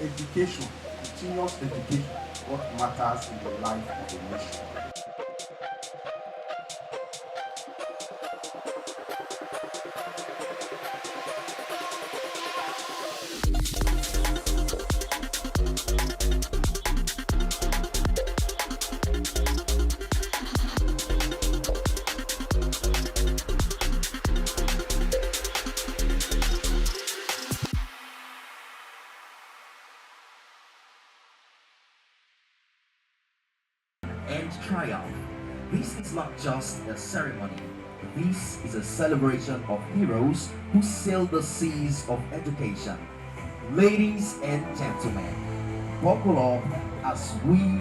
education, continuous education, what matters in the life of a nation. And triumph. This is not just a ceremony. This is a celebration of heroes who sailed the seas of education. Ladies and gentlemen, buckle up as we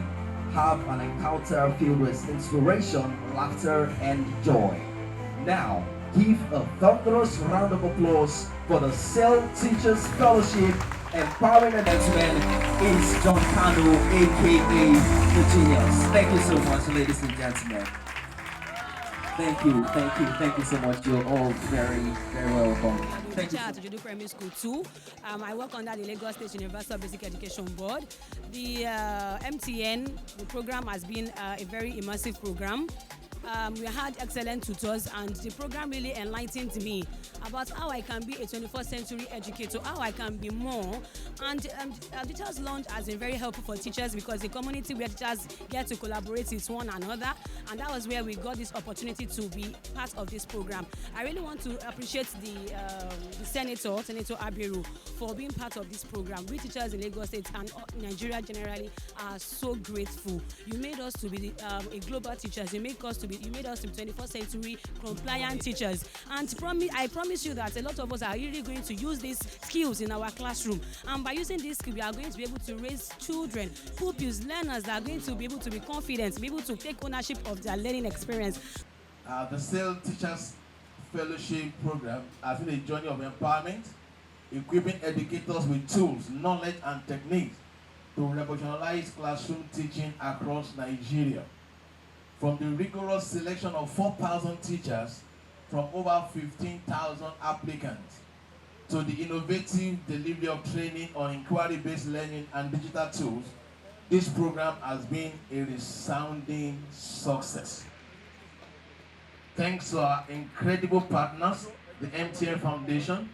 have an encounter filled with inspiration, laughter, and joy. Now, give a thunderous round of applause for the Sail Teachers Fellowship empowering and gentlemen is John Kano, aka the Genius. Thank you so much, ladies and gentlemen. Thank you so much. You're all very, very welcome. Thank you. At Judo Primary School 2. I work under the Lagos State Universal Basic Education Board. The MTN, the program has been a very immersive program. We had excellent tutors, and the program really enlightened me about how I can be a 21st century educator, how I can be more. And Teachers Lounge has been very helpful for teachers because the community where teachers get to collaborate with one another, and that was where we got this opportunity to be part of this program. I really want to appreciate the Senator Abiru, for being part of this program. We teachers in Lagos State and Nigeria generally are so grateful. You made us to be a global teachers. You made us to be 21st century compliant teachers. And I promise you that a lot of us are really going to use these skills in our classroom. And by using these skills, we are going to be able to raise children, pupils, learners that are going to be able to be confident, be able to take ownership of their learning experience. The Sail Teachers Fellowship Program has been a journey of empowerment, equipping educators with tools, knowledge, and techniques to revolutionize classroom teaching across Nigeria. From the rigorous selection of 4,000 teachers from over 15,000 applicants to the innovative delivery of training on inquiry-based learning and digital tools, this program has been a resounding success. Thanks to our incredible partners, the MTN Foundation,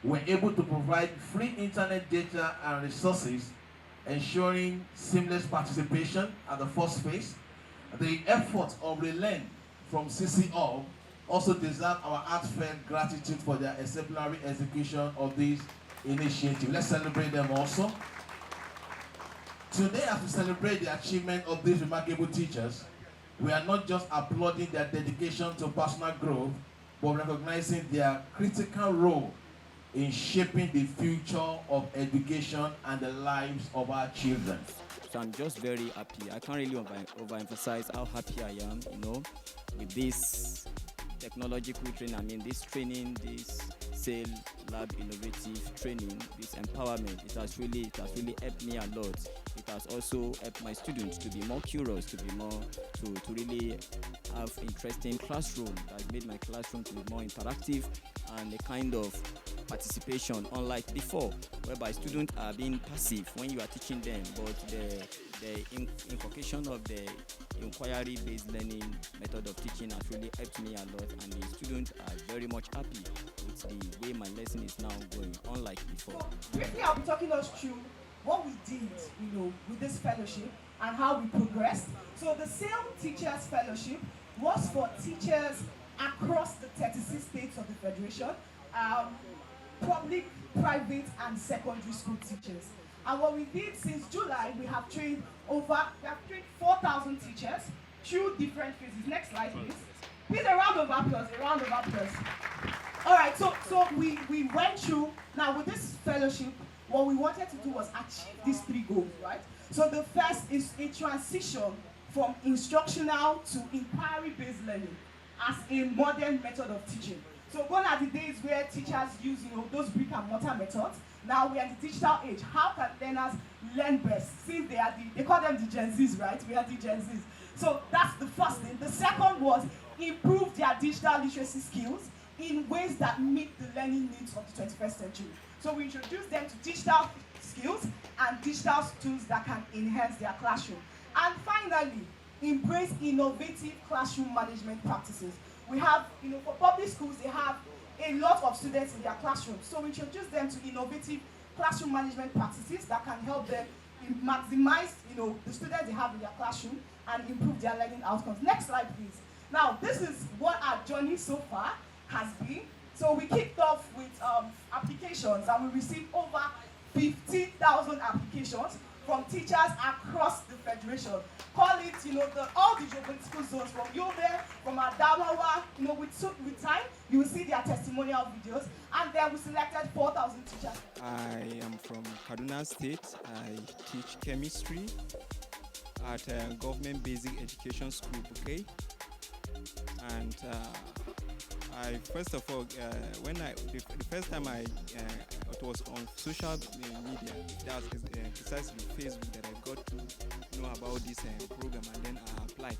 we're able to provide free internet data and resources, ensuring seamless participation at the first phase. The efforts of Relearn from CC Hub also deserve our heartfelt gratitude for their exemplary execution of this initiative. Let's celebrate them also. Today, as we celebrate the achievement of these remarkable teachers, we are not just applauding their dedication to personal growth, but recognizing their critical role in shaping the future of education and the lives of our children. So I'm just very happy. I can't really overemphasize how happy I am, with this technological training. I mean, this training, this Sail Lab innovative training, this empowerment, it has really helped me a lot. It has also helped my students to be more curious, to be more, to really have interesting classroom. It has made my classroom to be more interactive and a kind of participation, unlike before, whereby students are being passive when you are teaching them, but the inculcation of the inquiry-based learning method of teaching has really helped me a lot, and the students are very much happy with the way my lesson is now going, unlike before. Briefly, I'll be talking us through what we did, with this fellowship and how we progressed. So the Sail Teachers Fellowship was for teachers across the 36 states of the Federation, public, private, and secondary school teachers. And what we did since July, we have trained 4,000 teachers through different phases. Next slide, please. Please, a round of applause, All right, so we went through. Now, with this fellowship, what we wanted to do was achieve these 3 goals, right? So the first is a transition from instructional to inquiry-based learning as a modern method of teaching. So gone are the days where teachers use, those brick and mortar methods. Now we are in the digital age. How can learners learn best? Since they call them the Gen Zs, right? We are the Gen Zs. So that's the first thing. The second was improve their digital literacy skills in ways that meet the learning needs of the 21st century. So we introduce them to digital skills and digital tools that can enhance their classroom. And finally, embrace innovative classroom management practices. We have, for public schools, they have a lot of students in their classrooms. So we introduce them to innovative classroom management practices that can help them maximize, the students they have in their classroom and improve their learning outcomes. Next slide, please. Now, this is what our journey so far has been. So we kicked off with applications, and we received over 15,000 applications from teachers across the federation. Call it, all the geopolitical zones, from Yobe, from Adamawa. With time, you will see their testimonial videos, and then we selected 4,000 teachers. I am from Kaduna State. I teach chemistry at Government Basic Education School, okay? And I first of all, the first time it was on social media, that was precisely Facebook, that I got to know about this program, and then I applied.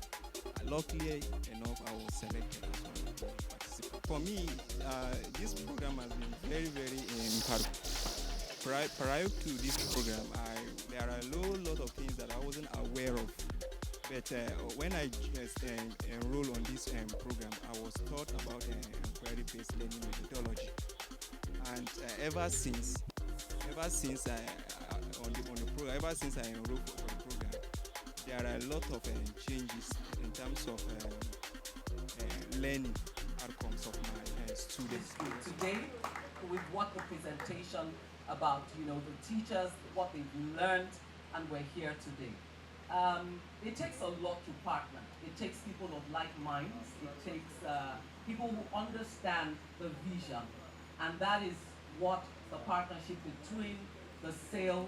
Luckily enough, I was selected as one of the participants. For me, this program has been very, very impactful. Prior to this program, there are a lot of things that I wasn't aware of. But when I enrolled on this program, I was taught about inquiry-based learning methodology. And ever since I enrolled for the program, there are a lot of changes in terms of learning outcomes of my students. Today, with what the presentation about, the teachers, what they've learned, and we're here today. It takes a lot to partner. It takes people of like minds. It takes people who understand the vision. And that is what the partnership between the SAIL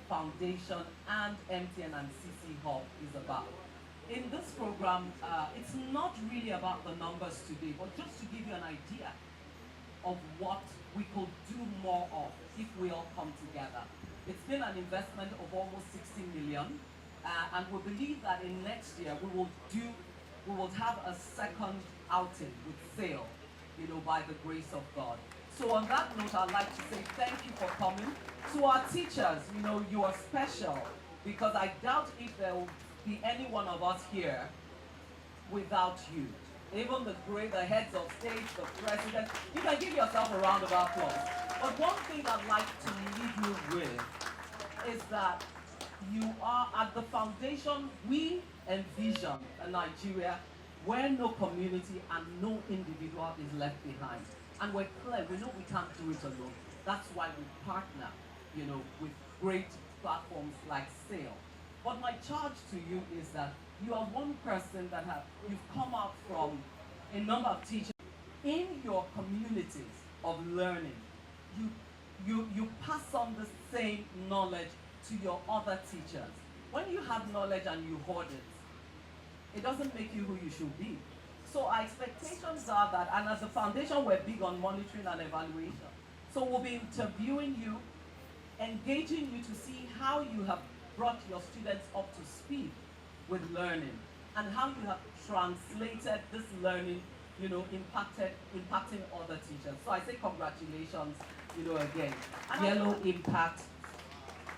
Foundation and MTN and CC Hub is about. In this program, it's not really about the numbers today, but just to give you an idea of what we could do more of if we all come together. It's been an investment of almost 60 million. And we believe that in next year we will have a second outing with SAIL, by the grace of God. So on that note, I'd like to say thank you for coming. To our teachers, you are special, because I doubt if there will be any one of us here without you. Even the heads of state, the president, you can give yourself a round of applause. But one thing I'd like to leave you with is that you are at the foundation. We envision a Nigeria where no community and no individual is left behind. And we're clear, we know we can't do it alone. That's why we partner, with great platforms like SAIL. But my charge to you is that you are one person that you've come out from a number of teachers. In your communities of learning, you pass on the same knowledge to your other teachers. When you have knowledge and you hoard it doesn't make you who you should be. So our expectations are that, and as a foundation, we're big on monitoring and evaluation. So we'll be interviewing you, engaging you to see how you have brought your students up to speed with learning, and how you have translated this learning, impacting other teachers. So I say congratulations, again. And Yellow Impact.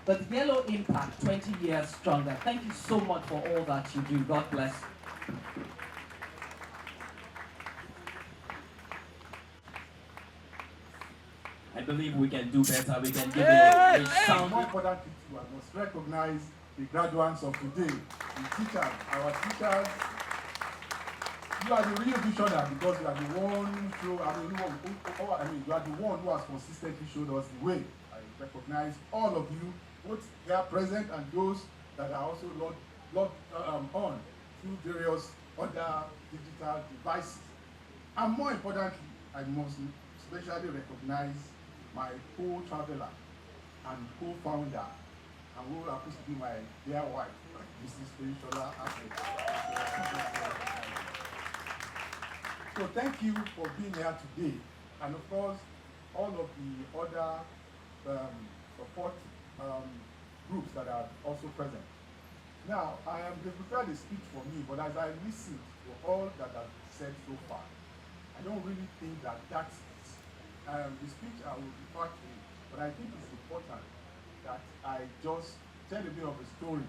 But Yellow Impact, 20 years stronger. Thank you so much for all that you do. God bless. I believe we can do better. We can give a sound. More importantly, I must recognize the graduates of today, the teachers, our teachers. You are the real visionary, because you are the one you are the one who has consistently showed us the way. I recognize all of you, both here present and those that are also logged on through various other digital devices. And more importantly, I must especially recognize my co-traveler and co-founder, and who happens to be my dear wife, Mrs. Ferishola Asake. So thank you for being here today, and of course, all of the other support groups that are also present. Now, they prepared a speech for me, but as I listened to all that I've said so far, I don't really think that that's it. The speech I will refer to, but I think it's important that I just tell a bit of a story.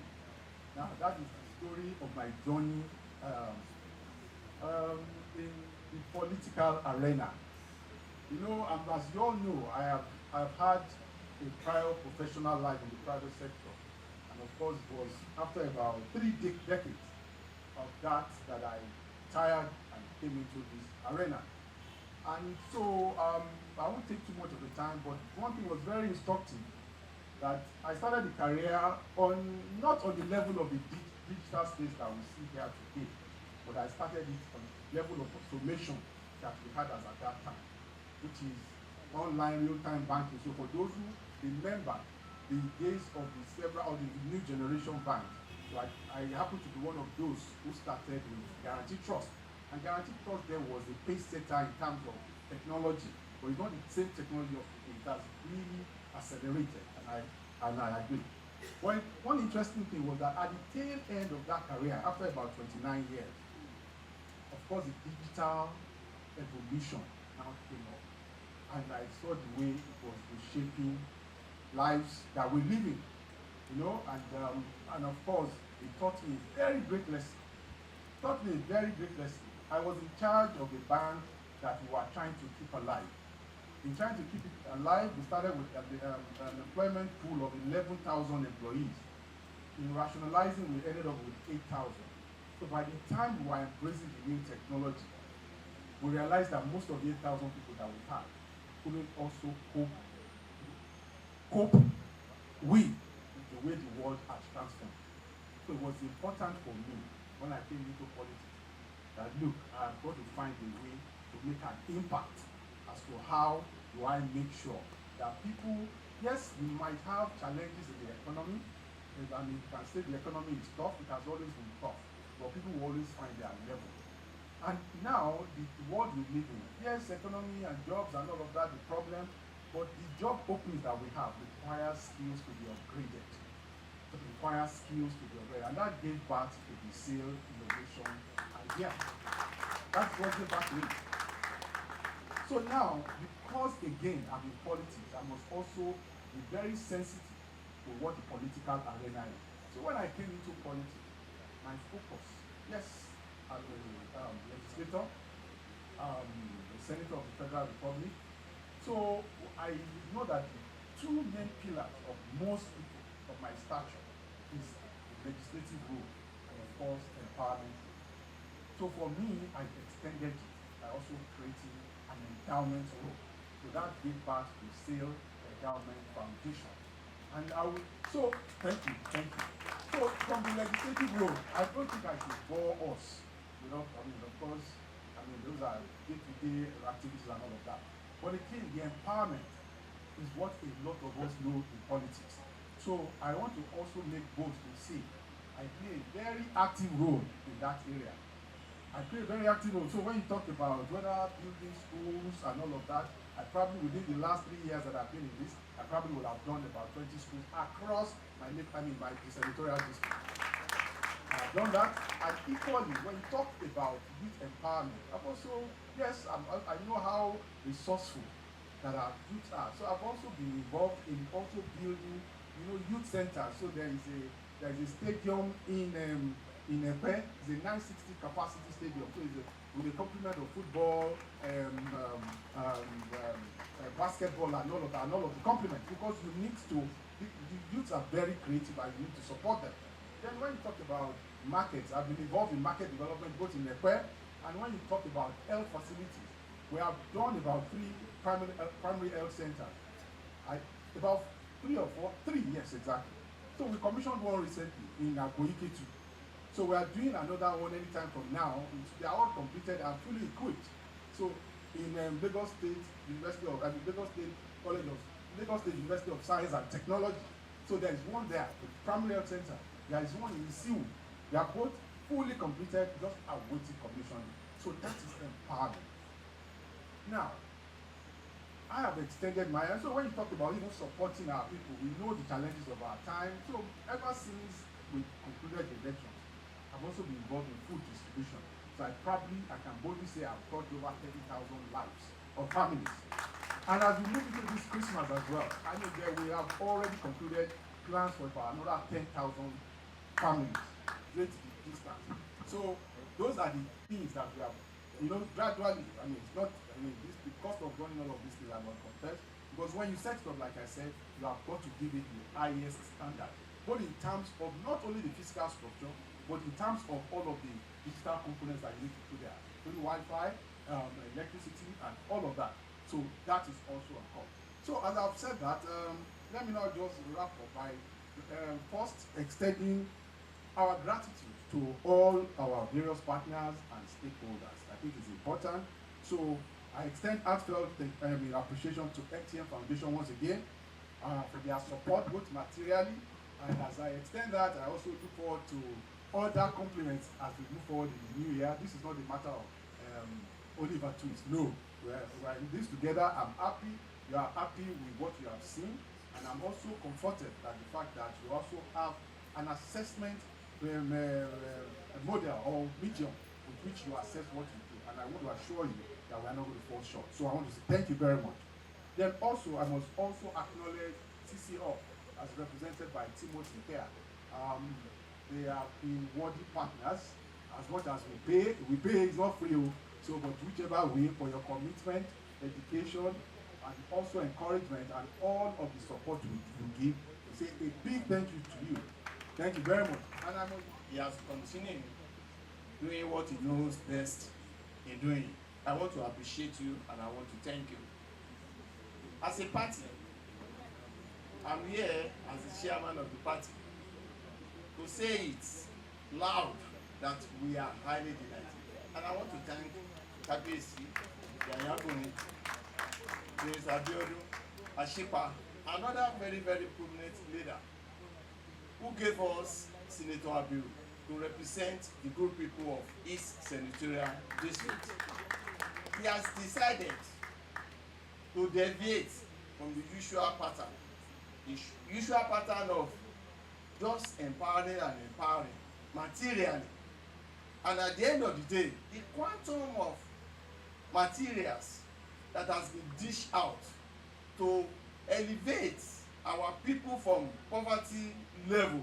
Now, that is the story of my journey in the political arena. You know, as you all know, I've had a prior professional life in the private sector, and of course, it was after about 3 decades of that I retired and came into this arena. And so I won't take too much of the time, but one thing was very instructive, that I started the career not on the level of the digital space that we see here today, but I started it on the level of automation that we had as at that time, which is online real-time banking. So for those who remember the days of the new generation banks, so I happen to be one of those who started with Guarantee Trust. And Guarantee Trust there was a pace setter in terms of technology, but it's not the same technology of today. It has really accelerated, and I agree. Well, one interesting thing was that at the tail end of that career, after about 29 years, of course the digital evolution now came up, and I saw the way it was reshaping lives that we're living, you know, and of course it taught me a very great lesson. I was in charge of a bank that we were trying to keep alive. In trying to keep it alive, we started with an employment pool of 11,000 employees. In rationalizing, we ended up with 8,000. So by the time we were embracing the new technology, we realized that most of the 8,000 people that we had couldn't also cope with the way the world has transformed. So it was important for me when I came into politics that, look, I've got to find a way to make an impact as to how do I make sure that people, yes, we might have challenges in the economy. I mean, you can say the economy is tough, it has always been tough, but people will always find their level. And now, the world we live in, yes, economy and jobs and all of that, the problem, but the job openings that we have require skills to be upgraded. And that gave birth to the sale innovation idea. That's what gave birth to it. So now, because again I'm in politics, I must also be very sensitive to what the political arena is. So when I came into politics, my focus, yes, as a legislator, a senator of the Federal Republic, so I know that the 2 main pillars of most people of my stature is the legislative role and of course empowerment. So for me, I extended it by also creating an endowment role. So that gave birth to SAIL Endowment Foundation. And thank you. So from the legislative role, I don't think I should bore us. You know, I mean, of course, those are day-to-day activities and all of that. But again, the empowerment is what a lot of us know in politics. So I want to also make bold to say I play a very active role in that area. So when you talk about whether building schools and all of that, I probably within the last 3 years that I've been in this, I probably would have done about 20 schools across my senatorial district. I've done that, and equally when you talk about youth empowerment, I've also, yes, I know how resourceful that our youth are. So I've also been involved in also building, youth centers. So there is a stadium in Epe. It's a 960 capacity stadium. So it's with a complement of football, basketball, and all of the complements, because the youths are very creative and you need to support them. Then when you talk about markets, I've been involved in market development both in Epe, and when you talk about health facilities, we have done about 3 primary health centers. About 3 or 4, 3, yes, exactly. So we commissioned one recently in Agoike too. So we are doing another one anytime from now. They are all completed and fully equipped. So in Lagos State University of Science and Technology. So there is one there, the primary health center. There is one in Isiu. They are both fully completed, just awaiting commissioning. So that is empowerment. Now, I have extended my hand. So when you talk about even supporting our people, we know the challenges of our time. So ever since we concluded the elections, I've also been involved in food distribution. So I can boldly say I've touched over 30,000 lives of families. And as we move into this Christmas as well, I know that we have already concluded plans for about another 10,000 families, great distance. So those are the things that we have, gradually, it's not, the cost of running all of these things are not compared, because when you set it up, like I said, you have got to give it the highest standard, both in terms of not only the physical structure, but in terms of all of the digital components that you need to put there, including Wi-Fi, electricity, and all of that. So that is also a cost. So as I've said that, let me now just wrap up by first extending our gratitude to all our various partners and stakeholders. I think it's important. So I extend heartfelt appreciation to MTN Foundation once again for their support, both materially, and as I extend that, I also look forward to other compliments as we move forward in the new year. This is not a matter of Oliver twist. No, we're in this together. I'm happy. You are happy with what you have seen, and I'm also comforted by the fact that you also have an assessment model or medium with which you assess what you do, and I want to assure you that we are not going to fall short. So I want to say thank you very much. Then also, I must also acknowledge CCO as represented by Timothy here. They have been worthy partners. As much as we pay is not free, so but whichever way, for your commitment, dedication, and also encouragement, and all of the support you give, we say a big thank you to you. Thank you very much. And He has continued doing what he knows best in doing. I want to appreciate you and I want to thank you. As a party, I'm here as the chairman of the party to say it loud that we are highly delighted. And I want to thank Kabiyesi, Yayabuni, Prince Abiodun, Ashipa, another very, very prominent leader who gave us Senator Abiu to represent the good people of East Senatorial District. He has decided to deviate from the usual pattern. The usual pattern of just empowering and empowering materially. And at the end of the day, the quantum of materials that has been dished out to elevate our people from poverty level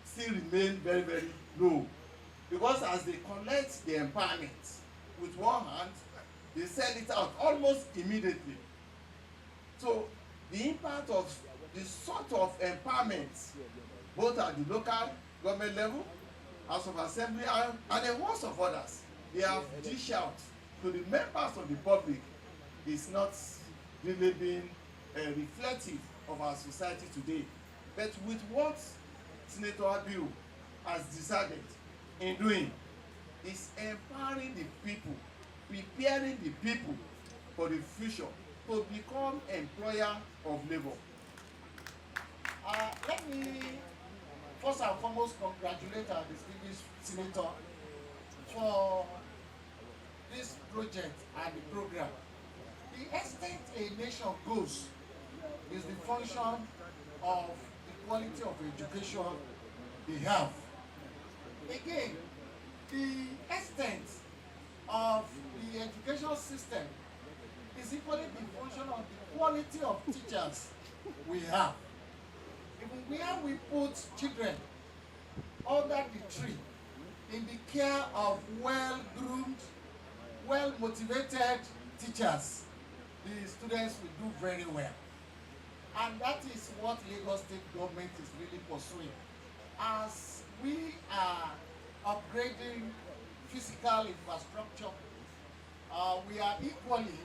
still remain very, very low. Because as they collect the empowerment with one hand, they sell it out almost immediately. So the impact of the sort of empowerment, both at the local government level, House of Assembly, and a host of others, they have dished out to the members of the public, is not really being reflective of our society today. But with what Senator Abiu has decided in doing, is empowering the people, preparing the people for the future to become employer of labor. Let me first and foremost congratulate our distinguished senator for this project and the program. The extent a nation goes is the function of the quality of education they have. Again, the extent of the education system is equally the function of the quality of teachers we have. Even where we put children under the tree in the care of well-groomed, well-motivated teachers, the students will do very well. And that is what Lagos State government is really pursuing. As we are upgrading physical infrastructure, we are equally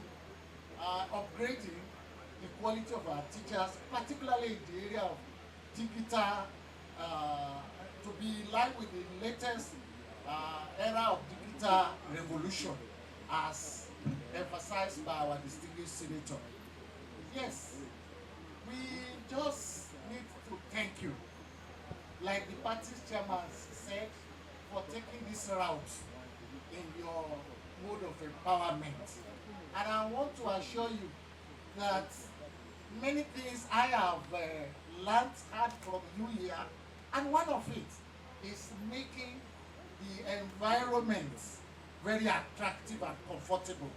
upgrading the quality of our teachers, particularly in the area of digital, to be in line with the latest era of digital revolution, as emphasized by our distinguished senator. Yes, we just need to thank you, like the party's chairman said, for taking this route in your mode of empowerment. And I want to assure you that many things I have learned from you here, and one of it is making the environment very attractive and comfortable.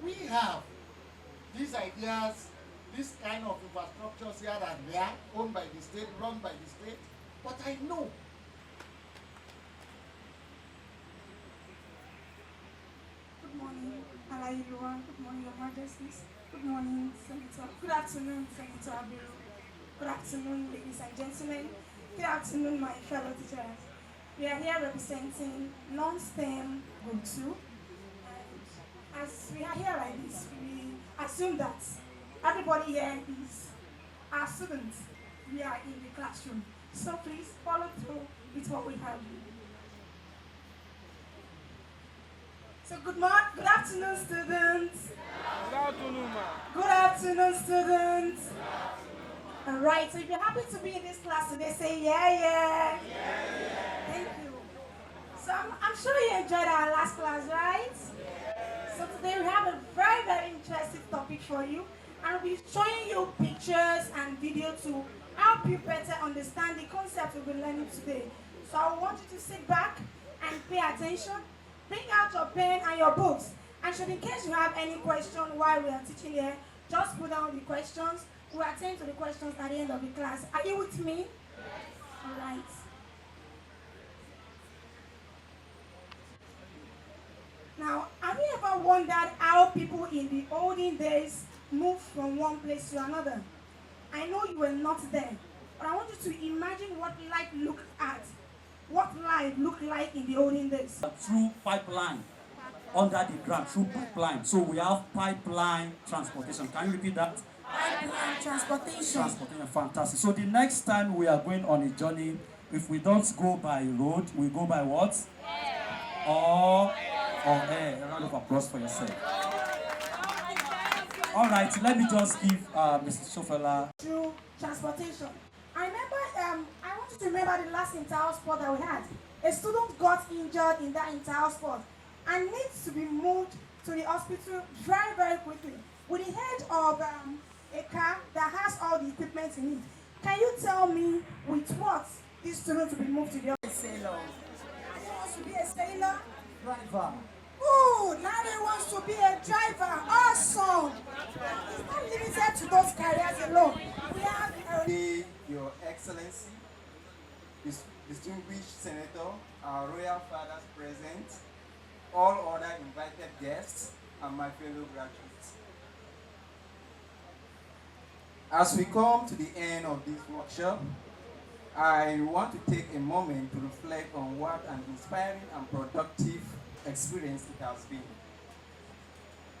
We have these ideas, this kind of infrastructures here and there, owned by the state, run by the state, but I know good morning, Alayiluwa. Good morning, Your Majesties. Good morning, Senator. Good afternoon, Senator Abiru. Good afternoon, ladies and gentlemen. Good afternoon, my fellow teachers. We are here representing non-STEM Group 2. And as we are here like this, we assume that everybody here is our students. We are in the classroom. So please follow through with what we have. So good afternoon, students. Good afternoon, ma. Good afternoon, students. All right, so if you're happy to be in this class today, say yeah. Thank you. So I'm sure you enjoyed our last class, right? So today we have a very, very interesting topic for you. And we'll be showing you pictures and video to help you better understand the concept we'll be learning today. So I want you to sit back and pay attention. Bring out your pen and your books. And should in case you have any question while we are teaching here, just put down the questions. We'll attend to the questions at the end of the class. Are you with me? Yes. All right. Now, have you ever wondered how people in the olden days moved from one place to another? I know you were not there, but I want you to imagine what life looked like in the olden days. Through pipeline, under the ground, through pipeline. So we have pipeline transportation. Can you repeat that? Pipeline transportation. Transportation, fantastic. So the next time we are going on a journey, if we don't go by road, we go by what? Air. Or air. A round of applause for yourself. All right, let me just give Mr. Shofela. Through transportation. I want you to remember the last inter-house sport that we had. A student got injured in that inter-house sport and needs to be moved to the hospital very, very quickly with the help of a car that has all the equipment in it. Can you tell me with what this student will be moved to the hospital? Sailor. He wants to be a sailor? Driver. Ooh, now he wants to be a driver. Awesome. It's not limited to those careers alone. We have Your Excellency, distinguished Senator, our royal fathers present, all other invited guests, and my fellow graduates. As we come to the end of this workshop, I want to take a moment to reflect on what an inspiring and productive experience it has been.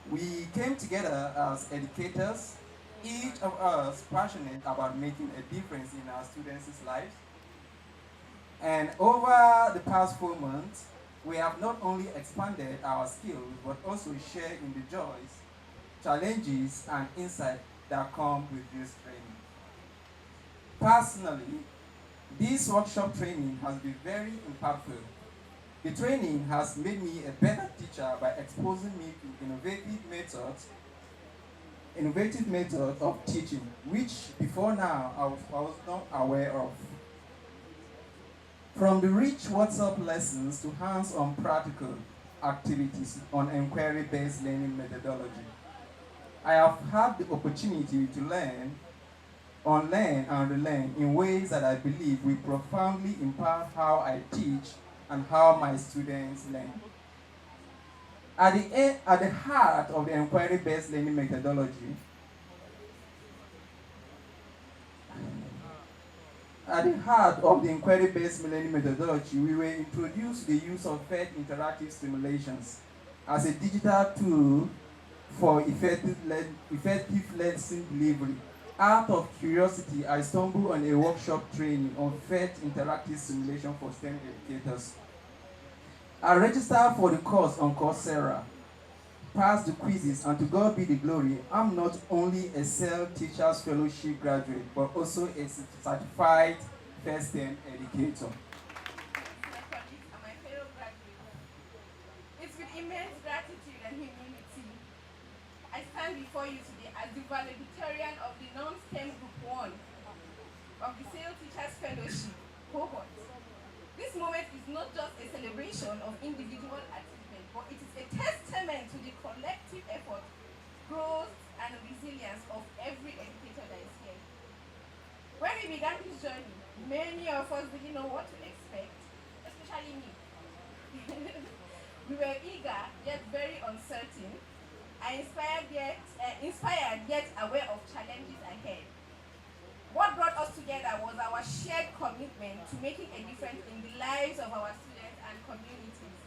We came together as educators, each of us passionate about making a difference in our students' lives. And over the past 4 months, we have not only expanded our skills, but also shared in the joys, challenges, and insights that come with this training. Personally, this workshop training has been very impactful. The training has made me a better teacher by exposing me to innovative methods of teaching, which before now I was not aware of. From the rich WhatsApp lessons to hands-on practical activities on inquiry-based learning methodology, I have had the opportunity to learn, unlearn, and relearn in ways that I believe will profoundly impact how I teach and how my students learn. At the heart of the inquiry-based learning methodology, we were introduced to the use of PhET interactive simulations as a digital tool for effective lesson delivery. Out of curiosity, I stumbled on a workshop training on PhET interactive simulation for STEM educators. I registered for the course on Coursera, passed the quizzes, and to God be the glory, I'm not only a SEL Teachers Fellowship graduate, but also a certified first STEM educator. It's with immense gratitude and humility I stand before you today as the valedictorian of the non-STEM Group 1 of the SEL Teachers Fellowship cohort. This moment is not just a celebration of individual achievement, but it is a testament to the collective effort, growth, and resilience of every educator that is here. When we began this journey, many of us didn't know what to expect, especially me. We were eager, yet very uncertain, and inspired yet aware of challenges ahead. What brought us together was our shared commitment to making a difference in the lives of our students and communities.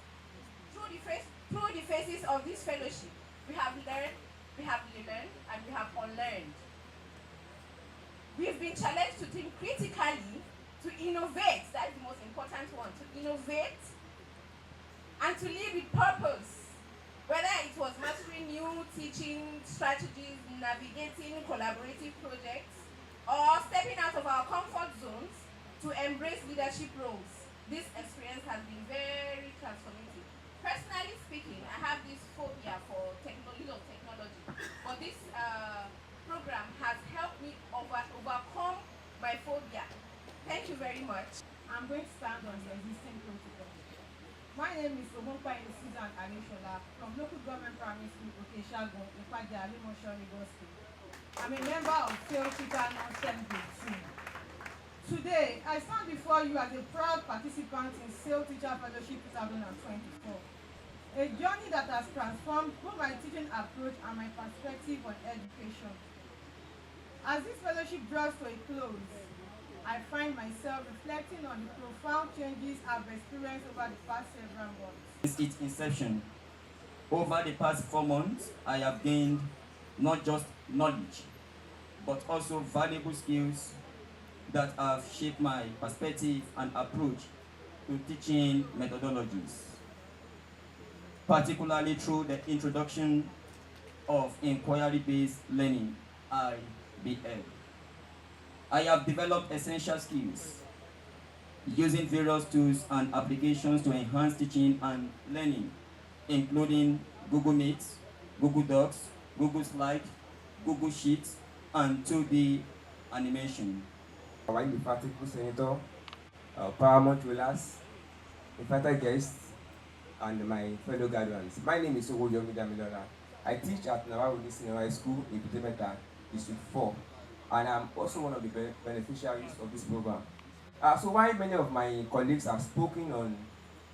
Through the phases of this fellowship, we have learned, and we have unlearned. We've been challenged to think critically, to innovate, that's the most important one, to innovate, and to live with purpose. Whether it was mastering new teaching strategies, navigating collaborative projects, or stepping out of our comfort zones to embrace leadership roles, this experience has been very transformative. Personally speaking, I have this phobia for technology, but this program has helped me overcome my phobia. Thank you very much. I'm going to stand on the existing protocol. My name is Goldmyne Susan Alishola from local government primary school, Okeshagun, Ipaja, Limosho, Lagos State. I'm a member of Failed Teacher Non-STEM Grade 2. Today, I stand before you as a proud participant in SAIL Teacher Fellowship 2024. A journey that has transformed both my teaching approach and my perspective on education. As this fellowship draws to a close, I find myself reflecting on the profound changes I've experienced over the past several months. Since its inception, over the past 4 months, I have gained not just knowledge, but also valuable skills that have shaped my perspective and approach to teaching methodologies, particularly through the introduction of inquiry-based learning, IBL. I have developed essential skills using various tools and applications to enhance teaching and learning, including Google Meet, Google Docs, Google Slides, Google Sheets, and 2D animation. My Practical Senator, Paramount Rulers, invited guests, and my fellow graduates. My name is Ogoyomi Damilola. I teach at Navarro Senior High School in Menta, District 4, and I'm also one of the beneficiaries of this program. So while many of my colleagues have spoken on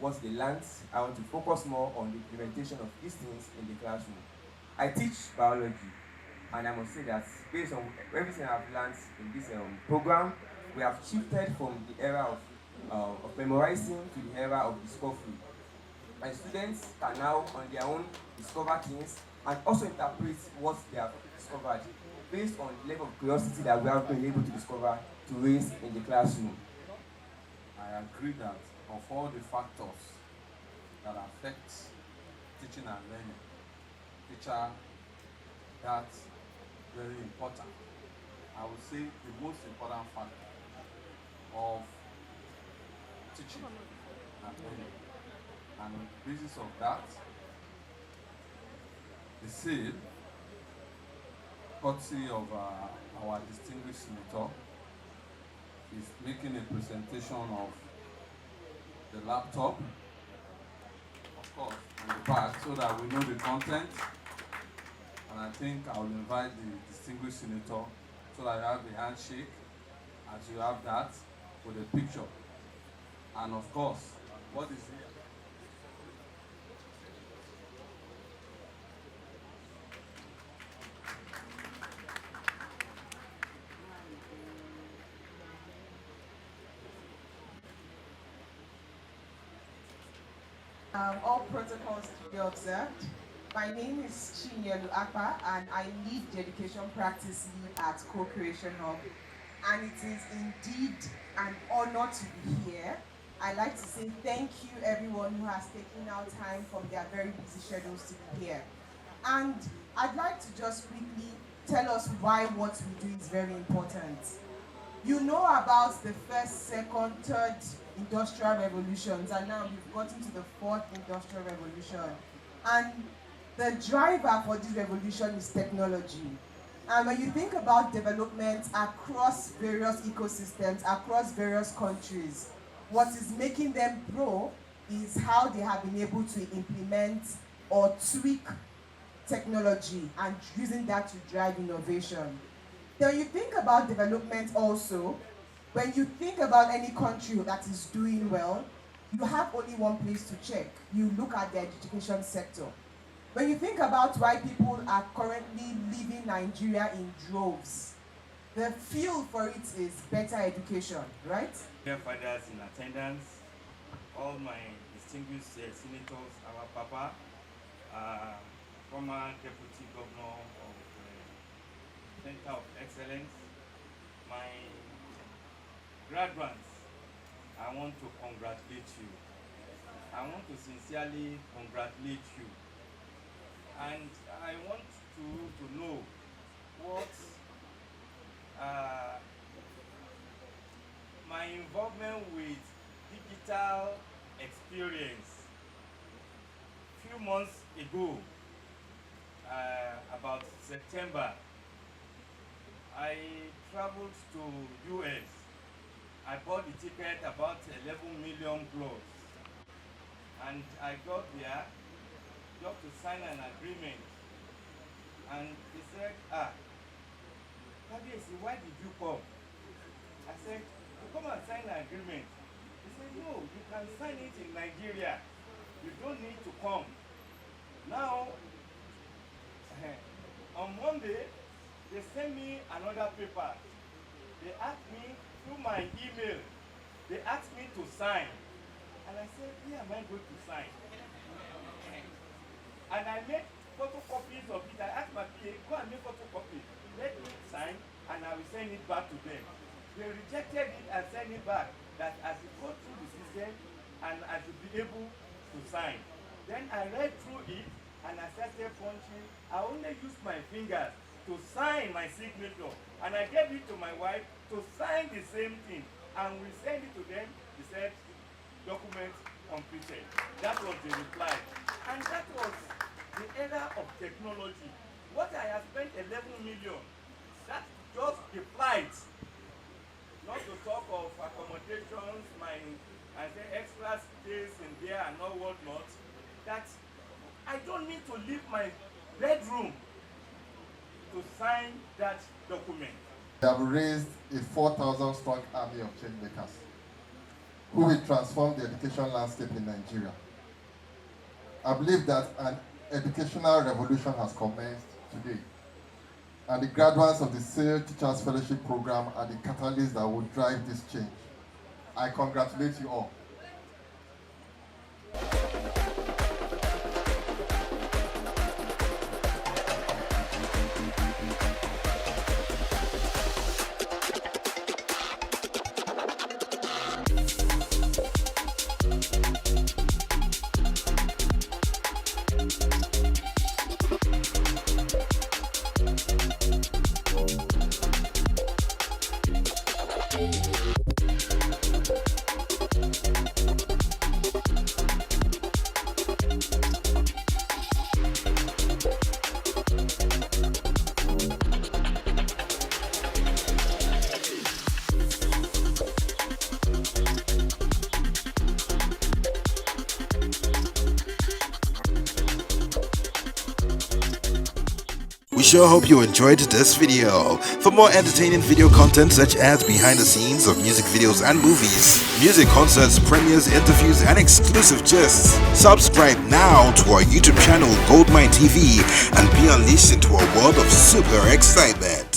what they learned, I want to focus more on the implementation of these things in the classroom. I teach biology, and I must say that based on everything I've learned in this program, we have shifted from the era of memorizing to the era of discovery. My students can now on their own discover things and also interpret what they have discovered based on the level of curiosity that we have been able to discover to raise in the classroom. I agree that of all the factors that affect teaching and learning, teacher, that's very important. I would say the most important factor of teaching and learning. And on the basis of that, the SAIL, courtesy of our distinguished senator, is making a presentation of the laptop, of course, on the back, so that we know the content. And I think I will invite the distinguished senator so that you have the handshake, as you have that, with a picture. And of course, what is here? All protocols to be observed. My name is Chinyelu Akpa, and I lead the education practice lead at Co-Creation Hub. And it is indeed an honor to be here. I'd like to say thank you everyone who has taken out time from their very busy schedules to be here. And I'd like to just quickly tell us why what we do is very important. You know about the first, second, third industrial revolutions, and now we've gotten to the fourth industrial revolution. And the driver for this revolution is technology. And when you think about development across various ecosystems, across various countries, what is making them grow is how they have been able to implement or tweak technology and using that to drive innovation. Then you think about development also. When you think about any country that is doing well, you have only one place to check. You look at the education sector. When you think about why people are currently leaving Nigeria in droves, the fuel for it is better education, right? Dear fathers in attendance, all my distinguished senators, our papa, former deputy governor of Center of Excellence, my graduates, I want to congratulate you. I want to sincerely congratulate you. And I want to know what my involvement with digital experience. Few months ago, about September, I traveled to US. I bought the ticket about 11 million plus. And I got there just to sign an agreement. And they said, Kabiyesi, why did you come? I said, to come and sign an agreement. They said, no, you can sign it in Nigeria. You don't need to come. Now, on Monday, they sent me another paper. They asked me through my email, they asked me to sign. And I said, where am I going to sign? And I made photocopies of it. I asked my PA, go and make photocopies. Let me sign, and I will send it back to them. They rejected it and sent it back, that I should go through the system and I should be able to sign. Then I read through it, and I started punching. I only used my fingers to sign my signature. And I gave it to my wife to sign the same thing. And we sent it to them. They said, document completed. That was the reply. And that was the era of technology. What I have spent 11 million, that's just the flight. Not to talk of accommodations, extra space in there and all whatnot. That I don't need to leave my bedroom to sign that document. We have raised a 4,000 strong army of changemakers who will transform the education landscape in Nigeria. I believe that an educational revolution has commenced today, and the graduates of the SAIL Teachers Fellowship Program are the catalysts that will drive this change. I congratulate you all. We sure hope you enjoyed this video. For more entertaining video content such as behind the scenes of music videos and movies, music concerts, premieres, interviews, and exclusive gists, subscribe now to our YouTube channel GoldmyneTV and be unleashed into a world of super excitement.